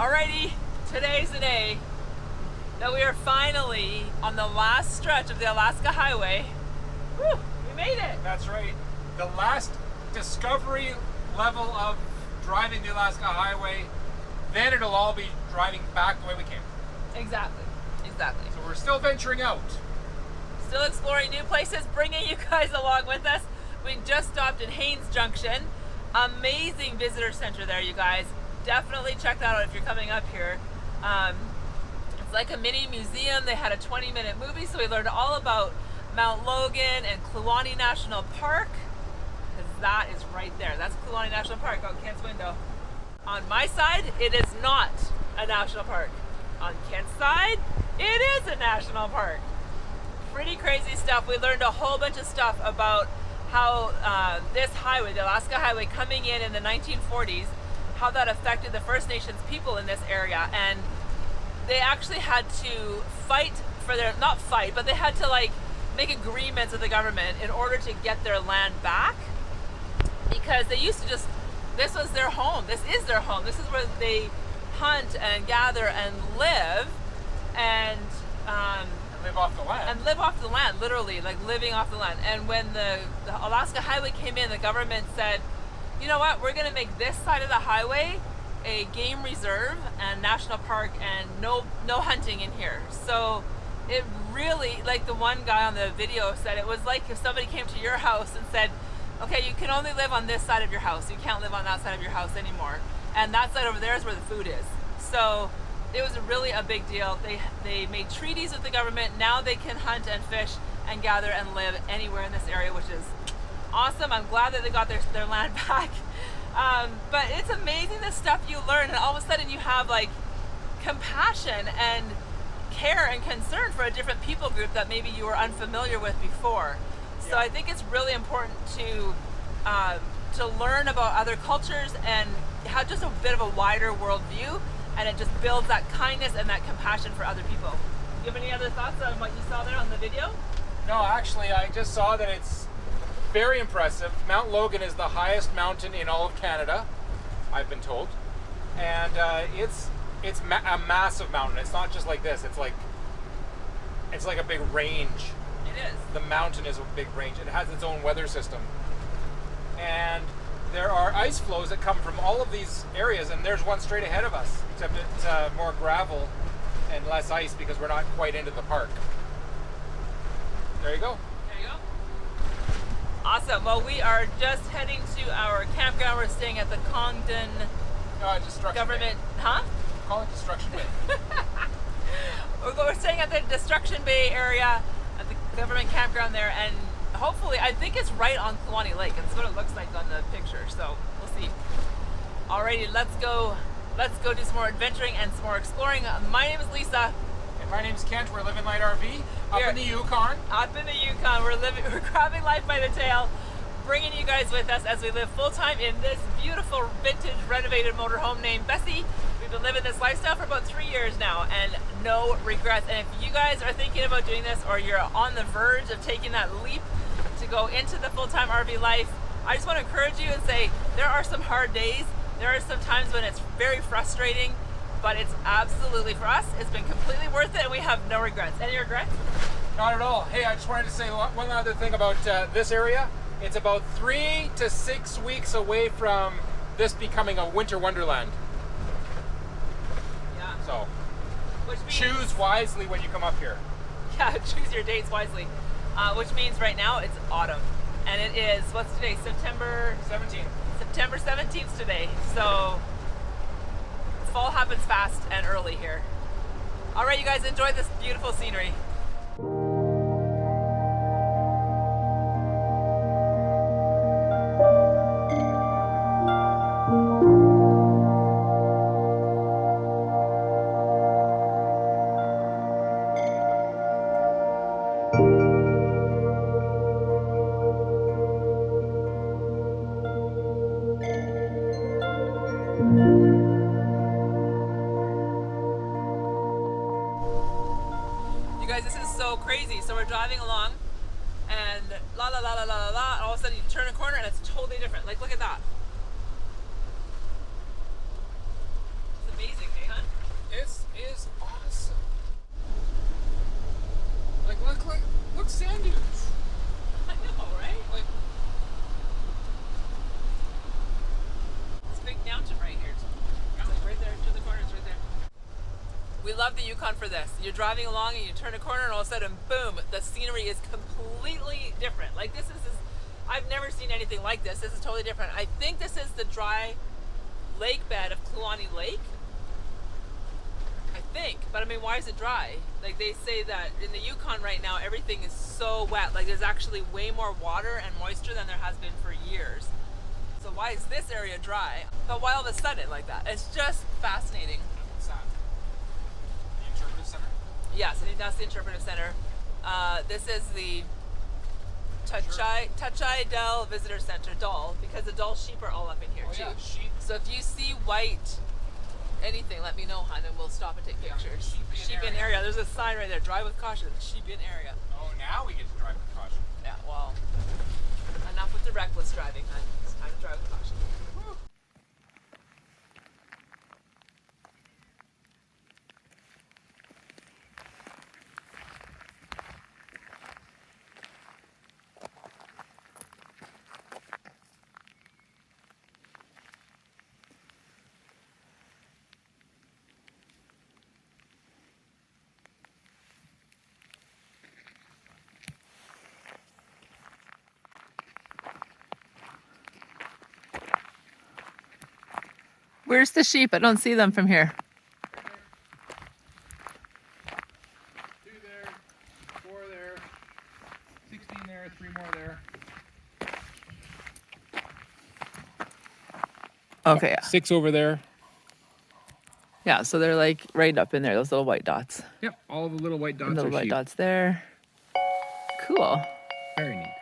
Alrighty, today's the day that we are finally on the last stretch of the Alaska Highway. Woo, we made it! That's right. The last discovery level of driving the Alaska Highway, then it'll all be driving back the way we came. Exactly. So we're still venturing out. Still exploring new places, bringing you guys along with us. We just stopped in Haines Junction. Amazing visitor center there, you guys. Definitely check that out if you're coming up here. It's like a mini museum. They had a 20-minute movie, so we learned all about Mount Logan and Kluane National Park, because that is right there. That's Kluane National Park out Kent's window. On my side, it is not a national park. On Kent's side, it is a national park. Pretty crazy stuff. We learned a whole bunch of stuff about how this highway, the Alaska Highway, coming in the 1940s, how that affected the First Nations people in this area. And they actually had to fight for their, not fight, but they had to like make agreements with the government in order to get their land back, because they used to just, this was their home, this is their home, this is where they hunt and gather and live, and live off the land. And live off the land, literally, like living off the land. And when the Alaska Highway came in, the government said, you know what, we're gonna make this side of the highway a game reserve and national park, and no hunting in here. So it really, like the one guy on the video said, it was like if somebody came to your house and said, okay, you can only live on this side of your house, you can't live on that side of your house anymore, and that side over there is where the food is. So it was really a big deal. They made treaties with the government. Now they can hunt and fish and gather and live anywhere in this area, which is awesome. I'm glad that they got their land back. But it's amazing the stuff you learn, and all of a sudden you have like compassion and care and concern for a different people group that maybe you were unfamiliar with before. So yeah. I think it's really important to learn about other cultures and have just a bit of a wider world view, and it just builds that kindness and that compassion for other people. Do you have any other thoughts on what you saw there on the video? No, actually, I just saw that it's very impressive. Mount Logan is the highest mountain in all of Canada, I've been told, and it's a massive mountain. It's not just like this. It's like a big range. It is. The mountain is a big range. It has its own weather system, and there are ice flows that come from all of these areas, and there's one straight ahead of us, except it's more gravel and less ice because we're not quite into the park. There you go. There you go. Awesome. Well, we are just heading to our campground. We're staying at the Congdon government, Bay. Huh? Call it Destruction Bay. We're staying at the Destruction Bay area at the government campground there, and hopefully, I think it's right on Kluane Lake. That's what it looks like on the picture, so we'll see. Alrighty, let's go do some more adventuring and some more exploring. My name is Lisa. And my name is Kent. We're living light RV up in the Yukon. Up in the Yukon. We're grabbing life by the tail, bringing you guys with us as we live full-time in this beautiful vintage renovated motorhome named Bessie. We've been living this lifestyle for about 3 years now, and no regrets. And if you guys are thinking about doing this, or you're on the verge of taking that leap to go into the full-time RV life, I just want to encourage you and say there are some hard days. There are some times when it's very frustrating, but it's absolutely, for us, it's been completely worth it, and we have no regrets. Any regrets? Not at all. Hey, I just wanted to say one other thing about this area. It's about 3 to 6 weeks away from this becoming a winter wonderland. Yeah. So, which means, choose wisely when you come up here. Yeah, choose your dates wisely. Which means right now it's autumn, and it is, what's today, September 17th. September 17th today, so fall happens fast and early here. All right, you guys, enjoy this beautiful scenery. Crazy. So we're driving along and la la la la la la, and all of a sudden you turn a corner and it's totally different. Like, look at that. It's amazing, eh, huh? We love the Yukon for this. You're driving along and you turn a corner and all of a sudden, boom, the scenery is completely different. Like this is I've never seen anything like this. This is totally different. I think this is the dry lake bed of Kluane Lake. I think, but I mean, why is it dry? Like they say that in the Yukon right now, everything is so wet. Like there's actually way more water and moisture than there has been for years. So why is this area dry? But why all of a sudden like that? It's just fascinating. What's that? The interpretive center? Yes, I think that's the interpretive center. This is the Thachäl Dall Visitor Center, Dall, because the Dall sheep are all up in here too. Yeah, sheep. So if you see white anything, let me know, hon, and we'll stop and take pictures. Sheep in area. There's a sign right there. Drive with caution. Sheep in area. Oh, now we get to drive with caution. Yeah. Well, enough with the reckless driving, hon. It's time to drive with caution. Where's the sheep? I don't see them from here. Two there, 4 there, 16 there, 3 more there. Okay, yeah. 6 over there. Yeah, so they're like right up in there, those little white dots. Yep, all the little white dots And little are white sheep. dots there. Cool. Very neat.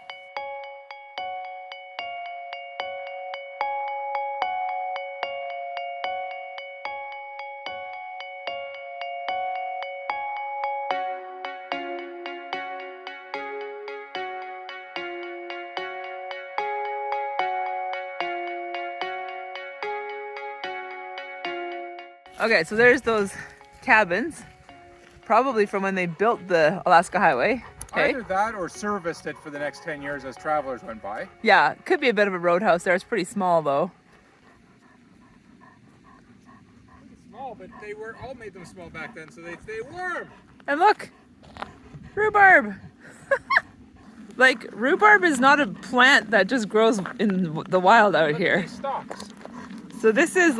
Okay, so there's those cabins, probably from when they built the Alaska Highway. Okay. Either that or serviced it for the next 10 years as travelers went by. Yeah, could be a bit of a roadhouse there. It's pretty small though. Pretty small, but they were all made them small back then, so they stay warm. And look, rhubarb. Like rhubarb is not a plant that just grows in the wild out Look at here. these stalks. So this is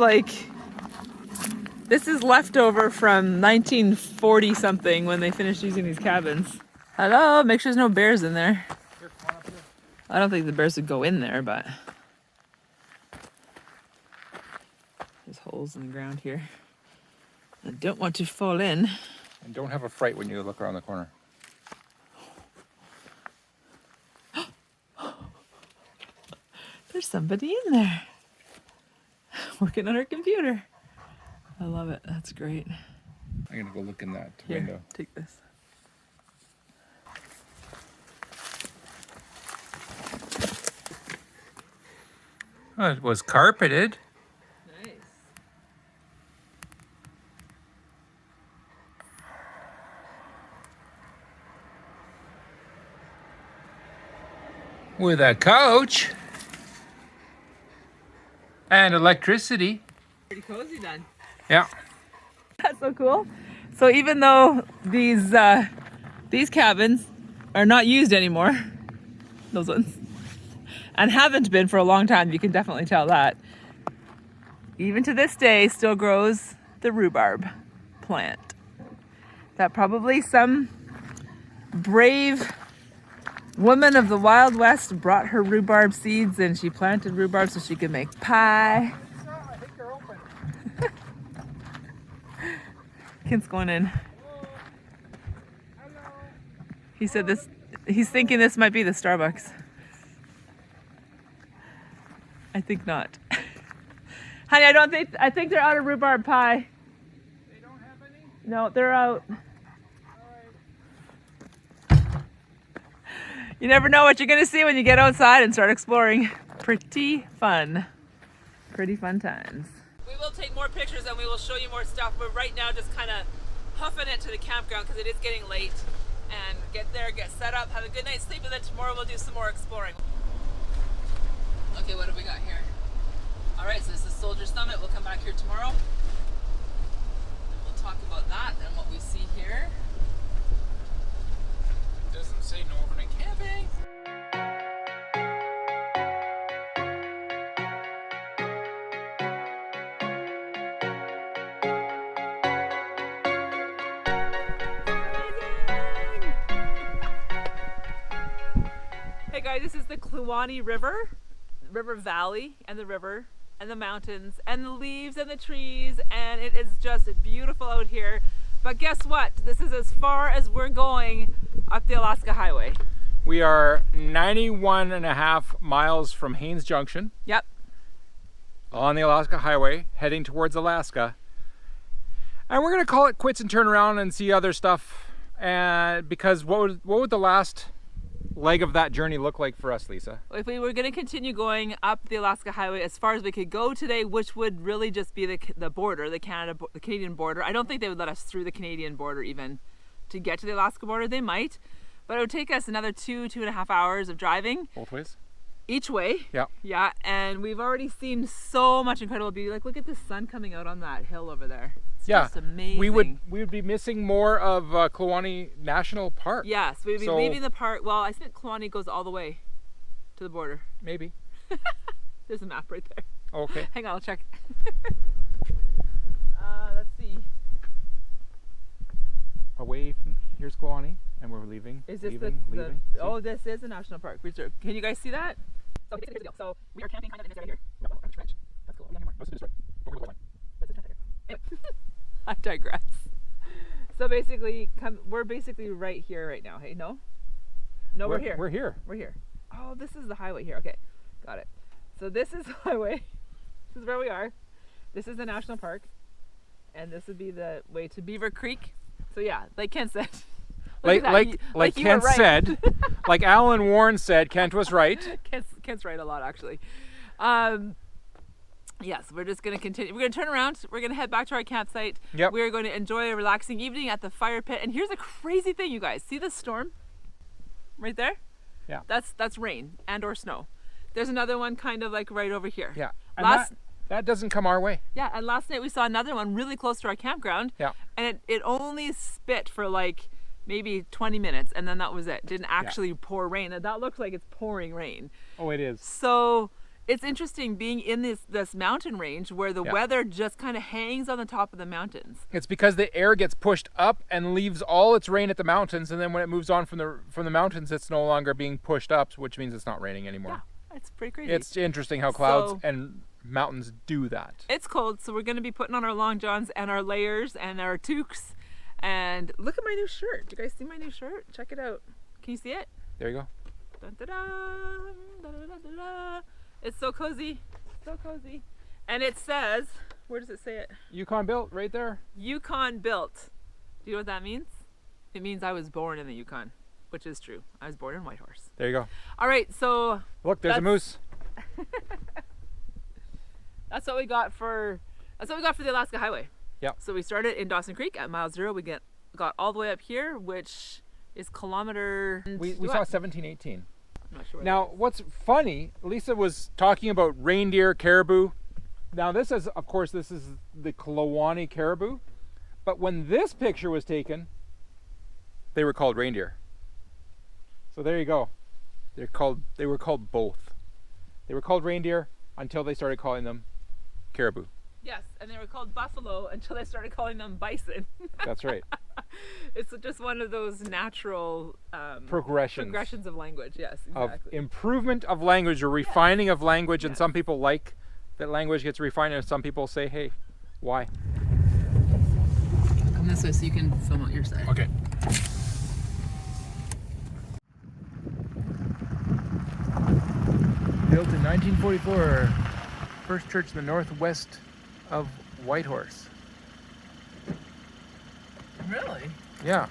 leftover from 1940 something when they finished using these cabins. Hello, make sure there's no bears in there. Here, come on up here. I don't think the bears would go in there, but there's holes in the ground here. I don't want to fall in. And don't have a fright when you look around the corner. There's somebody in there working on her computer. I love it. That's great. I'm gonna go look in that Here, window. take this. Oh, it was carpeted. Nice. With a couch. And electricity. Pretty cozy then. Yeah. That's so cool. So even though these cabins are not used anymore, those ones, and haven't been for a long time, you can definitely tell that, even to this day still grows the rhubarb plant. That probably some brave woman of the Wild West brought her rhubarb seeds and she planted rhubarb so she could make pie. I think they're open. Kent's going in. He said this, he's thinking this might be the Starbucks. I think not. Honey, I think they're out of rhubarb pie. They don't have any? No, they're out. Alright. You never know what you're gonna see when you get outside and start exploring. Pretty fun. Pretty fun times. We will take more pictures and we will show you more stuff, but right now just kind of huffing it to the campground because it is getting late. And get there, get set up, have a good night's sleep, and then tomorrow we'll do some more exploring. Okay, what have we got here? All right, so this is Soldier Summit. We'll come back here tomorrow. And we'll talk about that guys, this is the Kluane River Valley, and the river, and the mountains, and the leaves, and the trees, and it is just beautiful out here. But guess what? This is as far as we're going up the Alaska Highway. We are 91.5 miles from Haines Junction. Yep. On the Alaska Highway, heading towards Alaska. And we're gonna call it quits and turn around and see other stuff. And because what would the last leg of that journey look like for us, Lisa? If we were going to continue going up the Alaska Highway as far as we could go today, which would really just be the border, the Canadian border. I don't think they would let us through the Canadian border even to get to the Alaska border. They might, but it would take us another 2.5 hours of driving. Both ways? Each way. Yeah. Yeah, and we've already seen so much incredible beauty. Like, look at the sun coming out on that hill over there. It's just amazing. We would be missing more of Kluane National Park. Yes, we'd be leaving the park. Well, I think Kluane goes all the way to the border. Maybe. There's a map right there. Okay. Hang on, I'll check. Let's see. Away from here's Kluane, and we're leaving. Is this leaving. Oh, this is a national park reserve. Can you guys see that? So here's the deal. So we are camping kind of in this area here. No, I'm French. That's cool. We're down here more. Let's do this right. Don't worry about Let's just check here. Anyway, I digress. So basically, we're basically right here right now. Hey, no, we're here. We're here. We're here. Oh, this is the highway here. Okay, got it. So this is the highway. This is where we are. This is the national park, and this would be the way to Beaver Creek. So yeah, like Ken said. Like Kent said, like Alan Warren said, Kent was right. Kent's right a lot, actually. Yes, we're just going to continue. We're going to turn around. We're going to head back to our campsite. Yep. We're going to enjoy a relaxing evening at the fire pit. And here's a crazy thing, you guys. See the storm right there? Yeah. That's rain and or snow. There's another one kind of like right over here. Yeah. And that doesn't come our way. Yeah, and last night we saw another one really close to our campground. Yeah. And it only spit for like maybe 20 minutes, and then that was it. Didn't actually pour rain, and that looks like it's pouring rain. Oh, it is. So it's interesting being in this mountain range where the weather just kind of hangs on the top of the mountains. It's because the air gets pushed up and leaves all its rain at the mountains, and then when it moves on from the mountains, it's no longer being pushed up, which means it's not raining anymore. Yeah, it's pretty crazy. It's interesting how clouds and mountains do that. It's cold, so we're going to be putting on our long johns and our layers and our toques. And look at my new shirt. Do you guys see my new shirt? Check it out. Can you see it? There you go. Dun, da, da, da, da, da, da, da. It's so cozy. So cozy. And it says, where does it say it? Yukon built right there. Yukon built. Do you know what that means? It means I was born in the Yukon, which is true. I was born in Whitehorse. There you go. All right, so look, there's a moose. That's what we got for the Alaska Highway. Yep. So we started in Dawson Creek at mile 0. We got all the way up here, which is kilometer. We saw 1718. I'm not sure. Now, what's funny, Lisa was talking about reindeer, caribou. Now, this is the Kluane caribou. But when this picture was taken, they were called reindeer. So there you go. They were called both. They were called reindeer until they started calling them caribou. Yes, and they were called buffalo until they started calling them bison. That's right. It's just one of those natural progressions of language. Yes, Of exactly. improvement of language or refining of language, and some people like that language gets refined, and some people say, "Hey, why?" Come this way so you can film out your side. Okay. Built in 1944, first church in the northwest of Whitehorse. Really? Yeah.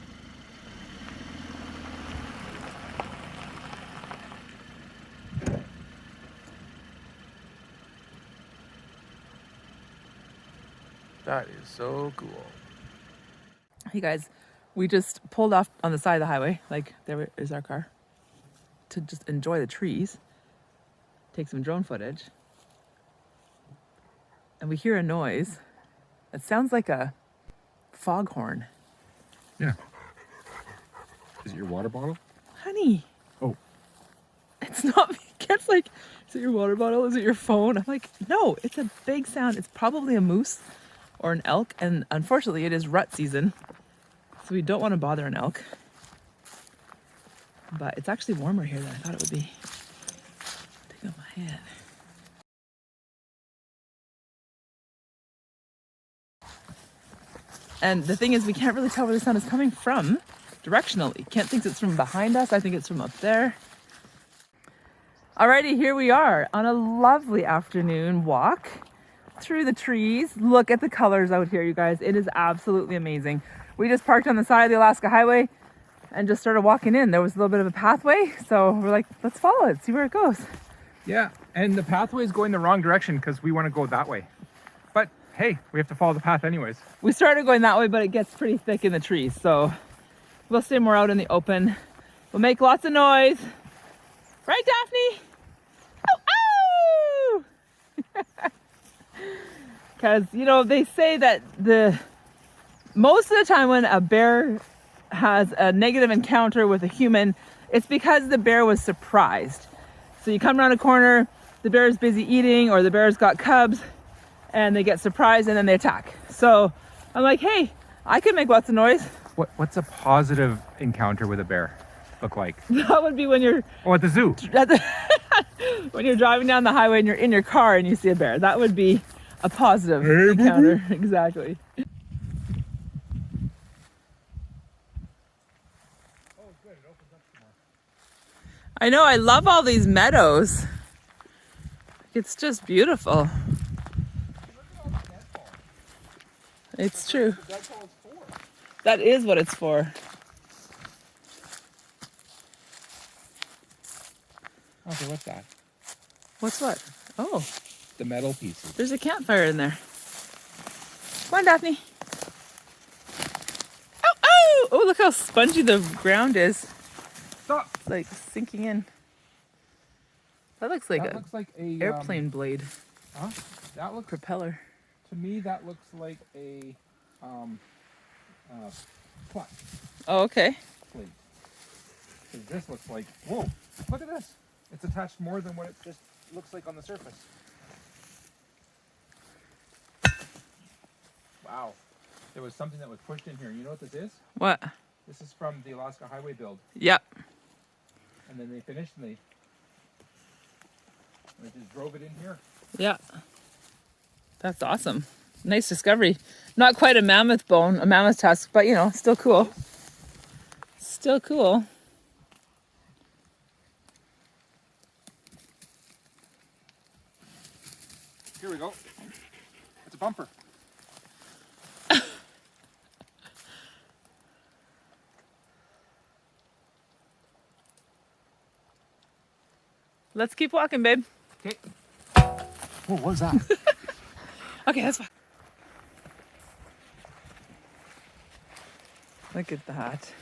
That is so cool. Hey guys, we just pulled off on the side of the highway, like there is our car, to just enjoy the trees, take some drone footage, and we hear a noise that sounds like a foghorn. Yeah. Is it your water bottle? Honey. Oh. It's not me. Kent's like, is it your water bottle? Is it your phone? I'm like, no, it's a big sound. It's probably a moose or an elk, and unfortunately it is rut season, so we don't want to bother an elk. but it's actually warmer here than I thought it would be. Take off my hat. And the thing is, we can't really tell where the sun is coming from directionally. Kent thinks it's from behind us. I think it's from up there. Alrighty, here we are on a lovely afternoon walk through the trees. Look at the colors out here, you guys. It is absolutely amazing. We just parked on the side of the Alaska Highway and just started walking in. There was a little bit of a pathway, so we're like, let's follow it, see where it goes. Yeah, and the pathway is going the wrong direction because we want to go that way. But hey, we have to follow the path anyways. We started going that way, but it gets pretty thick in the trees, so we'll stay more out in the open. We'll make lots of noise. Right, Daphne? Oh, oh! Because, you know, they say that most of the time when a bear has a negative encounter with a human, it's because the bear was surprised. So you come around a corner, the bear is busy eating, or the bear's got cubs, and they get surprised and then they attack. So I'm like, hey, I can make lots of noise. What's a positive encounter with a bear look like? That would be when you're... Oh, at the zoo. When you're driving down the highway and you're in your car and you see a bear. That would be a positive encounter. Exactly. I know, I love all these meadows. It's just beautiful. It's true. That is what it's for. Okay, what's that? What's what? Oh, The metal pieces. there's a campfire in there. Come on, Daphne. Oh, oh! Oh, look how spongy the ground is. Stop! It's like sinking in. That looks like That looks like a airplane blade. Huh? That looks Propeller. to me. That looks like a clutch Oh, okay. plate. 'Cause this looks like, whoa! Look at this. It's attached more than what it just looks like on the surface. Wow. There was something that was pushed in here. You know what this is? What? This is from the Alaska Highway build. Yep. And then they finished and they just drove it in here. Yeah. That's awesome. Nice discovery. Not quite a mammoth bone, a mammoth tusk, but you know, still cool. Still cool. Here we go. It's a bumper. Let's keep walking, babe. Okay. Whoa, what was that? Okay, that's fine. Look at that.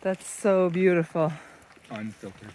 That's so beautiful. Unfiltered.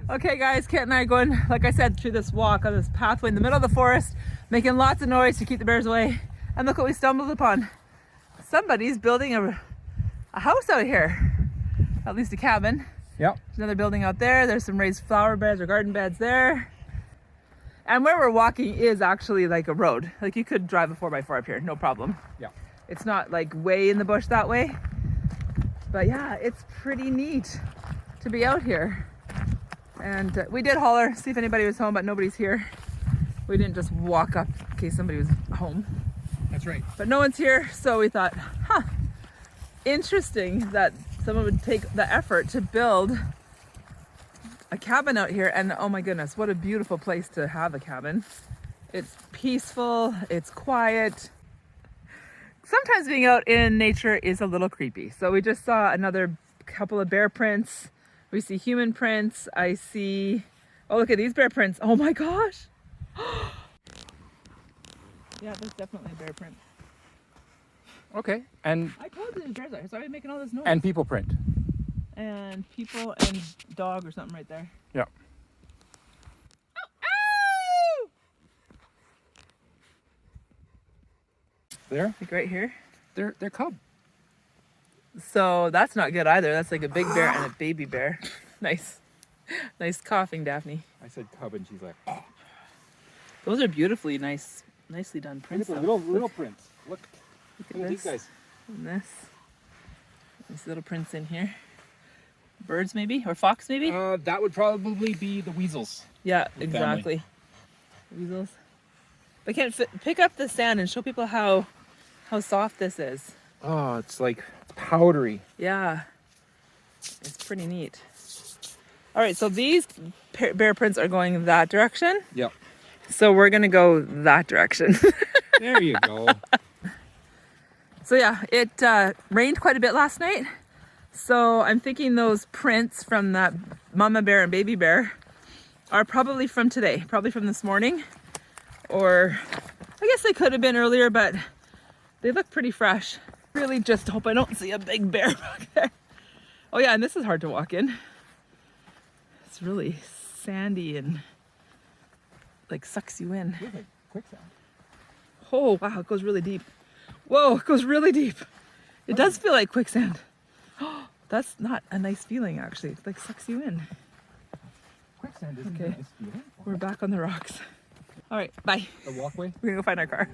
Okay guys, Kent and I are going, like I said, through this walk on this pathway in the middle of the forest, making lots of noise to keep the bears away. And look what we stumbled upon. Somebody's building a house out here. At least a cabin. Yep. There's another building out there. There's some raised flower beds or garden beds there. And where we're walking is actually like a road. Like you could drive a 4x4 up here, no problem. Yeah. It's not like way in the bush that way. But yeah, it's pretty neat to be out here. And we did holler, see if anybody was home, but nobody's here. We didn't just walk up in case somebody was home. That's right. But no one's here, so we thought, huh, interesting that someone would take the effort to build a cabin out here. And oh my goodness, what a beautiful place to have a cabin. It's peaceful, it's quiet. Sometimes being out in nature is a little creepy. So we just saw another couple of bear prints. We see human prints. I see, oh, look at these bear prints. Oh my gosh. Yeah, that's definitely a bear print. Okay, and I told you there's bears out here, so I'm making all this noise. and people print. And people and dog or something right there. Yeah. Oh! There, Like right here. they're cub. So that's not good either. That's like a big bear and a baby bear. Nice. Nice coughing, Daphne. I said cub, and she's like, oh. Those are beautifully nicely done prints. Look at though. the little prints. Look Look at these guys. And this. These little prints in here. Birds maybe? Or fox maybe? That would probably be the weasels. Yeah, the exactly. Weasels. But can't pick up the sand and show people how soft this is. Oh, it's like powdery. Yeah. It's pretty neat. All right, so these bear prints are going that direction. Yep. So we're going to go that direction. There you go. So yeah, it rained quite a bit last night. So I'm thinking those prints from that mama bear and baby bear are probably from today, probably from this morning. Or I guess they could have been earlier, but they look pretty fresh. Really just hope I don't see a big bear back there. Oh yeah, and this is hard to walk in. It's really sandy and like sucks you in. Feels like quicksand. Oh wow, it goes really deep. Whoa, it goes really deep. It does feel like quicksand. That's not a nice feeling actually. It like sucks you in. Quicksand isn't Okay. a nice feeling. We're back on the rocks. All right, bye. The walkway. We're gonna go find our car.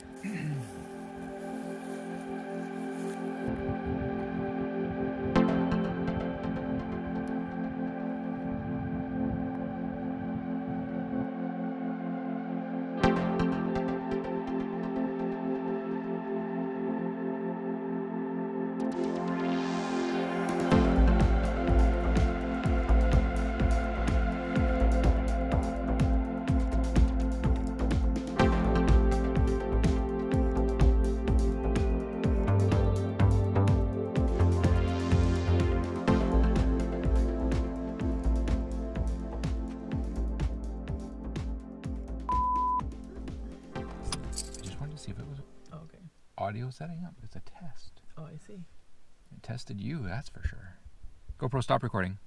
See if it was Oh, okay. audio setting up. It's a test. Oh, I see. It tested you, that's for sure. GoPro, stop recording.